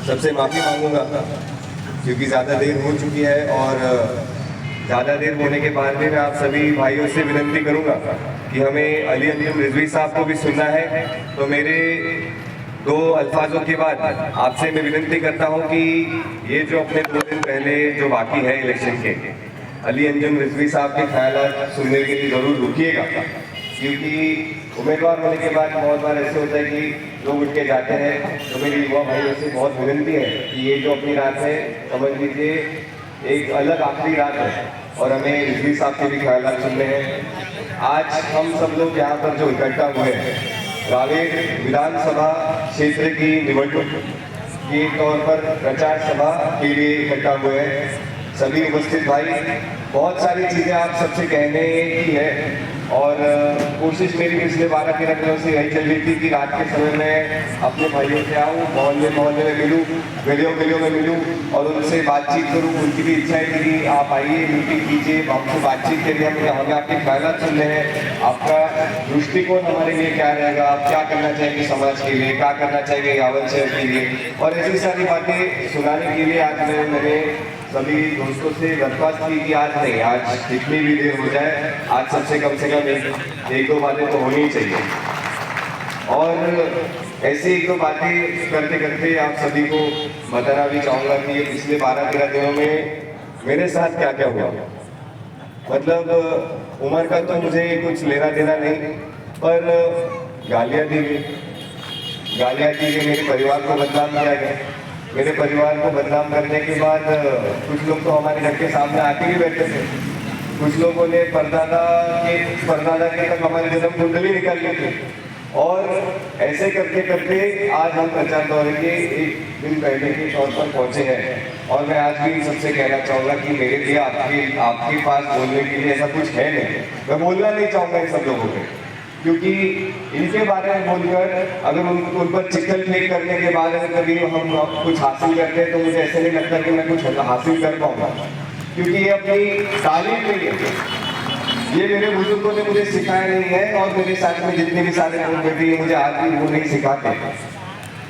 सबसे माफ़ी मांगूंगा क्योंकि ज़्यादा देर हो चुकी है और ज़्यादा देर होने के बाद भी मैं आप सभी भाइयों से विनती करूंगा कि हमें अली अंजुम रिजवी साहब को भी सुनना है। तो मेरे दो अल्फाजों के बाद आपसे मैं विनती करता हूं कि ये जो अपने 2 दिन पहले जो बाकी है इलेक्शन के, अली अंजुम रिजवी साहब के ख्यालात सुनने के लिए ज़रूर रुकिएगा, क्योंकि उम्मीदवार होने के बाद बहुत बार ऐसे होता है कि लोग उठ के जाते हैं। तो मेरी युवा भाइयों से बहुत विनती है कि ये जो अपनी रात है, समझ लीजिए एक अलग आखिरी रात है और हमें रिजवी साहब के भी ख्यालात सुनने हैं। आज हम सब लोग यहाँ पर जो इकट्ठा हुए हैं, रावेर विधानसभा क्षेत्र की निवडणूक के तौर पर प्रचार सभा के लिए इकट्ठा हुए हैं। सभी उपस्थित भाई, बहुत सारी चीज़ें आप सबसे कहने की है और कोशिश मेरी पिछले 12-13 दिनों से यही चल रही थी कि रात के समय में अपने भाइयों से आऊँ, मोहल्ले में मिलूँ, गलियों में मिलूँ और उनसे बातचीत करूँ। उनकी भी इच्छा है कि आप आइए, मीटिंग कीजिए, हमसे बातचीत करिए, हमें आपके ख्यालात सुनने हैं, आपका दृष्टिकोण हमारे लिए क्या रहेगा, आप क्या करना चाहेंगे समाज के लिए, क्या करना चाहेंगे यावल शहर के लिए, और ऐसी सारी बातें सुनाने के लिए आज मैंने सभी दोस्तों से दरख्वास्त की कि आज नहीं, आज जितनी भी देर हो जाए, आज सबसे कम से कम एक दो बातें तो होनी चाहिए। और ऐसे एक दो बातें करते करते आप सभी को बताना भी चाहूँगा कि ये पिछले 12-13 दिनों में मेरे साथ क्या क्या हुआ। मतलब उम्र का तो मुझे कुछ लेना देना नहीं, पर गालियाँ दी गई, मेरे परिवार को बदनाम किया गया। मेरे परिवार को बदनाम करने के बाद कुछ लोग तो हमारे घर के सामने आके भी बैठे थे। कुछ लोगों ने परदादा के तक हमारी जन्म कुंडली निकाल ली थी। और ऐसे करते करते आज हम प्रचार दौरे के एक दिन पहले के तौर पर पहुंचे हैं। और मैं आज भी सबसे कहना चाहूँगा कि मेरे लिए आपके पास बोलने के लिए ऐसा कुछ है नहीं। मैं बोलना नहीं चाहूँगा इन सब लोगों को, क्योंकि इनके बारे में बोलकर अगर उन पर चिकन फेंक करने के बाद अगर कभी हम कुछ हासिल करते हैं तो मुझे ऐसे नहीं लगता कि मैं कुछ हासिल कर पाऊंगा, क्योंकि ये अपनी तालीम के लिए, ये मेरे बुजुर्गों ने मुझे सिखाया नहीं है और मेरे साथ में जितने भी सारे लोग बैठे हैं मुझे आज भी वो नहीं सिखाते।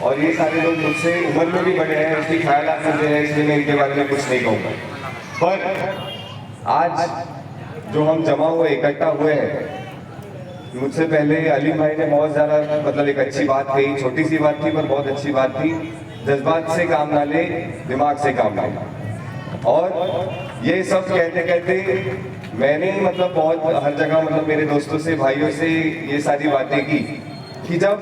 और ये सारे लोग मुझसे उम्र में भी बड़े हैं, उसकी ख्यालात मुझे है, इसलिए मैं इनके बारे में कुछ नहीं कहूँगा। पर आज जो हम जमा हुए, इकट्ठा हुए हैं, मुझसे पहले अली भाई ने बहुत ज़्यादा मतलब एक अच्छी बात कही, छोटी सी बात थी पर बहुत अच्छी बात थी। जज्बात से काम ना ले, दिमाग से काम ले। और ये सब कहते कहते मैंने मतलब बहुत हर जगह मतलब मेरे दोस्तों से, भाइयों से ये सारी बातें की कि जब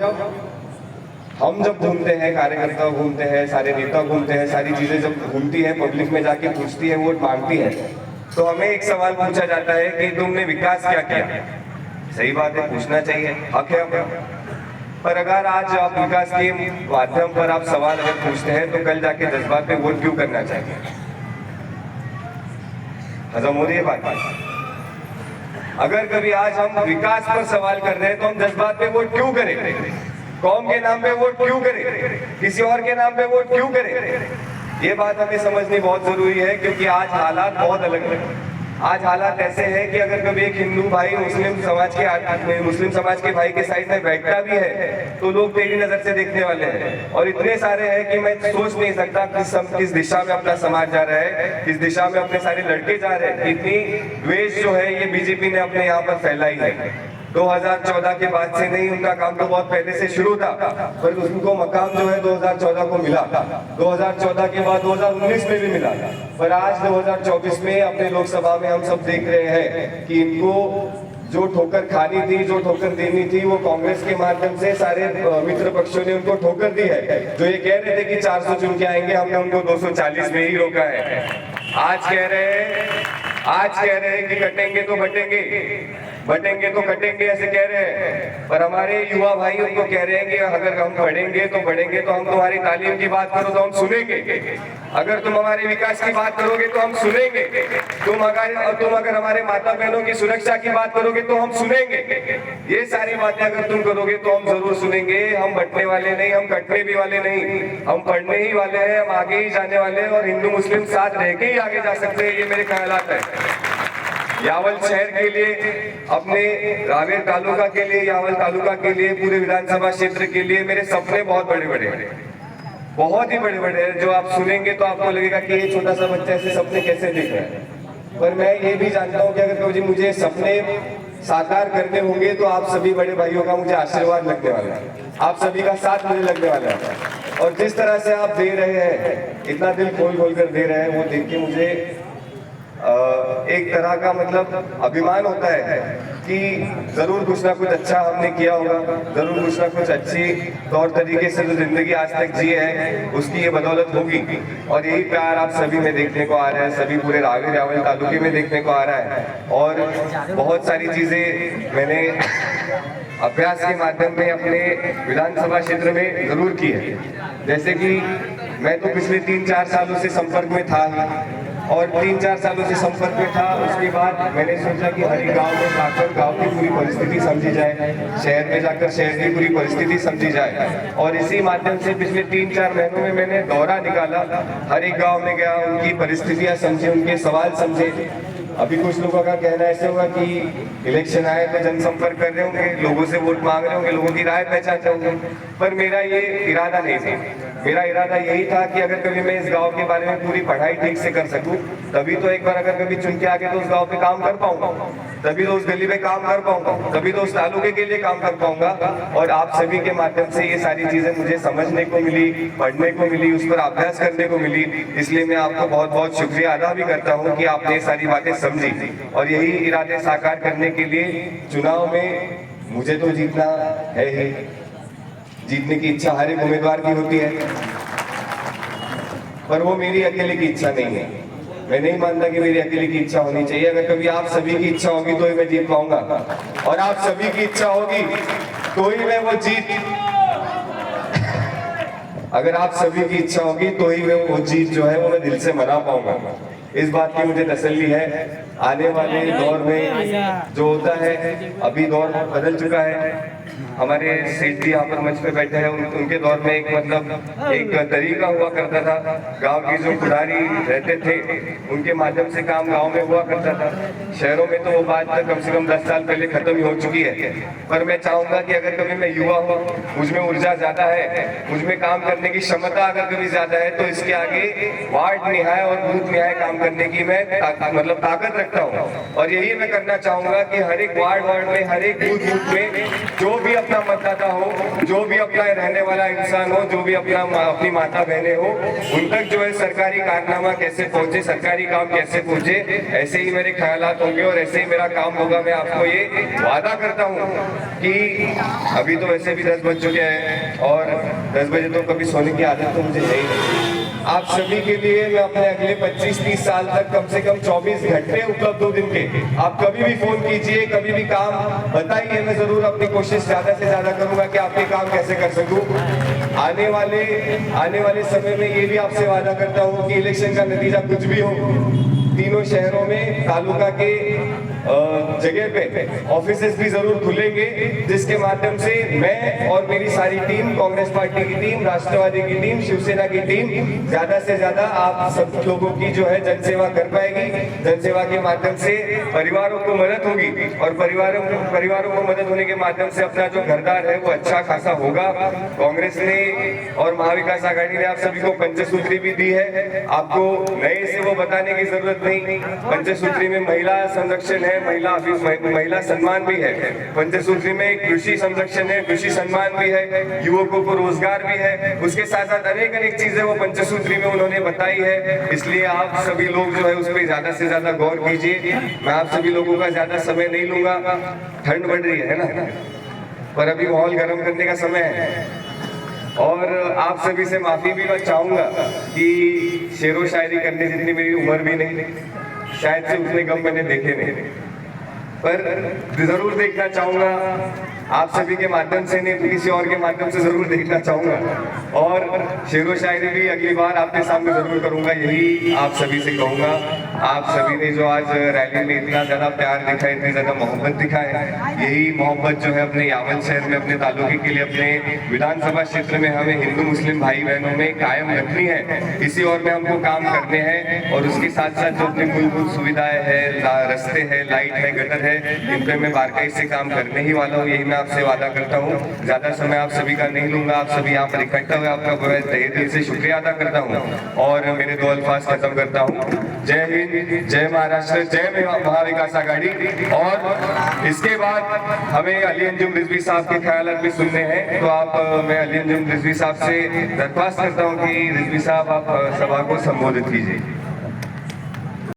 घूमते हैं, कार्यकर्ता घूमते हैं, सारे नेता घूमते हैं, सारी चीज़ें जब घूमती हैं, पब्लिक में जाके पूछती है, वोट मांगती है, तो हमें एक सवाल पूछा जाता है कि तुमने विकास क्या किया। सही बात है, पूछना चाहिए, हक है आपका। पर अगर आज आप विकास के माध्यम पर आप सवाल अगर पूछते हैं तो कल जाके जज्बात पे वोट क्यों करना चाहिए? हजम हो रही है बात? अगर कभी आज हम विकास पर सवाल कर रहे हैं तो हम जज्बात पे वोट क्यों करें? कौम के नाम पे वोट क्यों करें? किसी और के नाम पे वोट क्यों करें? ये बात हमें समझनी बहुत जरूरी है, क्योंकि आज हालात बहुत अलग है। आज हालात ऐसे हैं कि अगर कभी एक हिंदू भाई मुस्लिम समाज के भाई के साइड में बैठता भी है तो लोग टेढ़ी नजर से देखने वाले हैं। और इतने सारे हैं कि मैं सोच नहीं सकता किस दिशा में अपना समाज जा रहा है, किस दिशा में अपने सारे लड़के जा रहे हैं। इतनी द्वेष जो है ये बीजेपी ने अपने यहाँ पर फैलाई है। 2014 के बाद से नहीं, उनका काम तो बहुत पहले से शुरू था, पर उनको मकाम जो है 2014 को मिला। 2014 के बाद 2019 में भी मिला, पर आज 2024 में अपने लोकसभा में हम सब देख रहे हैं कि इनको जो ठोकर खानी थी, जो ठोकर देनी थी, वो कांग्रेस के माध्यम से सारे मित्र पक्षों ने उनको ठोकर दी है। जो ये कह रहे थे कि 400 चुन के आएंगे, हमने उनको 240 में ही रोका है। आज कह रहे हैं कि कटेंगे तो बटेंगे तो कटेंगे, ऐसे कह रहे हैं। पर हमारे युवा भाई उनको कह रहे हैं कि अगर हम पढ़ेंगे तो हम तुम्हारी तालीम की बात करो तो हम सुनेंगे, अगर तुम हमारे विकास की बात करोगे तो हम सुनेंगे, तुम अगर हमारे माता बहनों की सुरक्षा की बात करोगे तो हम सुनेंगे। ये सारी बातें अगर तुम करोगे तो हम जरूर सुनेंगे। हम बटने वाले नहीं, हम कटने भी वाले नहीं, हम पढ़ने ही वाले हैं, हम आगे ही जाने वाले हैं और हिंदू मुस्लिम साथ रह के ही आगे जा सकते हैं। ये मेरे ख्यालात है। यावल शहर के लिए, अपने रावेर तालुका के लिए, यावल तालुका के लिए, पूरे विधानसभा क्षेत्र के लिए मेरे सपने बहुत बड़े बड़े हैं। बहुत ही बड़े बड़े हैं, जो आप सुनेंगे तो आपको लगेगा कि ये छोटा सा बच्चा ऐसे सपने कैसे देख रहा है। पर मैं ये भी जानता हूँ कि अगर कभी मुझे सपने साकार करने होंगे तो आप सभी बड़े भाइयों का मुझे आशीर्वाद लगने वाला है, आप सभी का साथ मुझे लगने वाला है। और जिस तरह से आप दे रहे हैं, इतना दिल खोल खोल कर दे रहे हैं, वो देख के मुझे एक तरह का मतलब अभिमान होता है कि जरूर कुछ ना कुछ अच्छा हमने किया होगा, जरूर कुछ ना कुछ अच्छी तौर तरीके से जो जिंदगी आज तक जी है उसकी ये बदौलत होगी। और यही प्यार आप सभी में देखने को आ रहा है, सभी पूरे रावी रावल तालुके में देखने को आ रहा है। और बहुत सारी चीजें मैंने अभ्यास के माध्यम में अपने विधानसभा क्षेत्र में जरूर की है। जैसे कि मैं तो पिछले 3-4 सालों से संपर्क में था, और 3-4 सालों से संपर्क में था। उसके बाद मैंने सोचा कि हर गांव में जाकर गांव की पूरी परिस्थिति समझी जाए, शहर में जाकर शहर की पूरी परिस्थिति समझी जाए। और इसी माध्यम से पिछले 3-4 महीनों में मैंने दौरा निकाला, हर एक गाँव में गया, उनकी परिस्थितियाँ समझे, उनके सवाल समझे। अभी कुछ लोगों का कहना ऐसे हुआ कि इलेक्शन आए तो जनसंपर्क कर रहे होंगे, लोगों से वोट मांग रहे होंगे, लोगों की राय पहचानते होंगे। पर मेरा ये इरादा नहीं था। मेरा इरादा यही था कि अगर कभी मैं इस गांव के बारे में पूरी पढ़ाई ठीक से कर सकूं, तभी तो एक बार अगर कभी चुन के आगे तो उस गांव पे काम कर पाऊंगा, तभी तो उस गली में काम कर पाऊंगा, तभी तो उस तालुके के लिए काम कर पाऊंगा। और आप सभी के माध्यम से ये सारी चीजें मुझे समझने को मिली, पढ़ने को मिली, उस पर अभ्यास करने को मिली। इसलिए मैं आपको बहुत बहुत शुक्रिया अदा भी करता हूँ कि आपने ये सारी बातें समझी। और यही इरादे साकार करने के लिए चुनाव में मुझे तो जीतना है ही, जीतने की इच्छा हर एक उम्मीदवार की होती है, पर वो मेरी अकेले की इच्छा नहीं है। मैं नहीं मानता कि मेरी अकेले की इच्छा होनी चाहिए। अगर कभी आप सभी की इच्छा होगी तो ही मैं जीत पाऊंगा, और आप सभी की इच्छा होगी तो ही मैं वो जीत, अगर आप सभी की इच्छा होगी तो ही मैं वो जीत जो है वो मैं दिल से मना पाऊंगा। इस बात की मुझे तसल्ली है। आने वाले दौर में जो होता है, अभी दौर बदल चुका है। हमारे सेठ जी यहाँ पर मंच पे बैठे हैं, उनके दौर में एक मतलब एक तरीका हुआ करता था, गांव की जो पुजारी रहते थे उनके माध्यम से काम गांव में हुआ करता था। शहरों में तो वो बात कम से कम 10 साल पहले खत्म ही हो चुकी है। पर मैं चाहूंगा कि अगर कभी मैं युवा हूँ, मुझमें ऊर्जा ज्यादा है, मुझमें काम करने की क्षमता अगर कभी ज्यादा है, तो इसके आगे वार्ड निहाय और बूथ निहाय काम करने की मैं मतलब ताकत रखता हूँ। और यही मैं करना चाहूंगा कि हर एक वार्ड में, हर एक बूथ में जो भी अपना मतदाता हो, जो भी अपना रहने वाला इंसान हो, जो भी अपनी माता बहनें हो, उन तक जो है सरकारी कारनामा कैसे पहुंचे, सरकारी काम कैसे पहुंचे, ऐसे ही मेरे ख्यालात होंगे और ऐसे ही मेरा काम होगा। मैं आपको ये वादा करता हूँ कि अभी तो वैसे भी 10 बज चुके हैं, और 10 बजे तो कभी सोने की आदत तो मुझे है ही नहीं। आप सभी के लिए मैं अपने अगले 25-30 साल तक कम से कम 24 घंटे उपलब्ध हूँ दिन के। आप कभी भी फोन कीजिए, कभी भी काम बताइए, मैं जरूर अपनी कोशिश ज्यादा से ज्यादा करूंगा कि आपके काम कैसे कर सकूं। आने वाले समय में ये भी आपसे वादा करता हूँ कि इलेक्शन का नतीजा कुछ भी हो, तीनों शहरों में तालुका के जगह पे ऑफिसेस भी जरूर खुलेंगे, जिसके माध्यम से मैं और मेरी सारी टीम, कांग्रेस पार्टी की टीम, राष्ट्रवादी की टीम, शिवसेना की टीम ज्यादा से ज्यादा आप सब लोगों की जो है जनसेवा कर पाएगी। जनसेवा के माध्यम से परिवारों को मदद होगी, और परिवारों को मदद होने के माध्यम से अपना जो घरदार है वो अच्छा खासा होगा। कांग्रेस ने और महाविकास आघाड़ी ने आप सभी को पंचसूत्री भी दी है, आपको नए से वो बताने की जरूरत नहीं। पंचसूत्री में महिला संरक्षण है, महिला सम्मान भी है, पंचसूत्री में कृषि संरक्षण है, कृषि सम्मान भी है, युवकों को रोजगार भी है, उसके साथ साथ अनेक चीजें वो पंचसूत्री में उन्होंने बताई है। इसलिए आप सभी लोग जो है उस पर ज्यादा से ज्यादा गौर कीजिए। मैं आप सभी लोगों का ज्यादा समय नहीं लूंगा, ठंड बढ़ रही है ना, पर अभी माहौल गर्म करने का समय है। और आप सभी से माफी भी मैं चाहूंगा कि शेरो शायरी करने जितनी मेरी उम्र भी नहीं, शायद से उतने गम मैंने देखे नहीं, पर जरूर देखना चाहूंगा आप सभी के माध्यम से, नहीं तो किसी और के माध्यम से जरूर देखना चाहूंगा। और शेरो शायरी भी अगली बार आपके सामने जरूर करूंगा, यही आप सभी से कहूंगा। आप सभी ने जो आज रैली में इतना ज्यादा प्यार दिखाया, इतनी ज्यादा मोहब्बत दिखाया, यही मोहब्बत जो है अपने यावल शहर में, अपने तालुके के लिए, अपने विधानसभा क्षेत्र में हमें हिंदू मुस्लिम भाई बहनों में कायम रखनी है। इसी और में हमको काम करने हैं, और उसके साथ साथ जो अपनी मूलभूत सुविधाएं है, रास्ते है, लाइट है, गटर है, इन पे मैं बारकाई से काम करने ही वाला हूँ। यही मैं मैं आपसे वादा करता हूँ ज्यादा समय आप सभी का नहीं लूंगा। आप सभी यहाँ पर इकट्ठा हुए, आपका मैं तहे दिल से शुक्रिया अदा करता हूँ और मेरे 2 अल्फाज खत्म करता हूँ। जय हिंद, जय महाराष्ट्र, जय महाविकास आघाड़ी। और इसके बाद हमें अली अंजुम रिजवी साहब के ख्यालात भी सुनने हैं, तो आप मैं अली अंजुम रिजवी साहब से दरख्वास्त करता हूँ कि रिजवी साहब आप सभा को संबोधित कीजिए।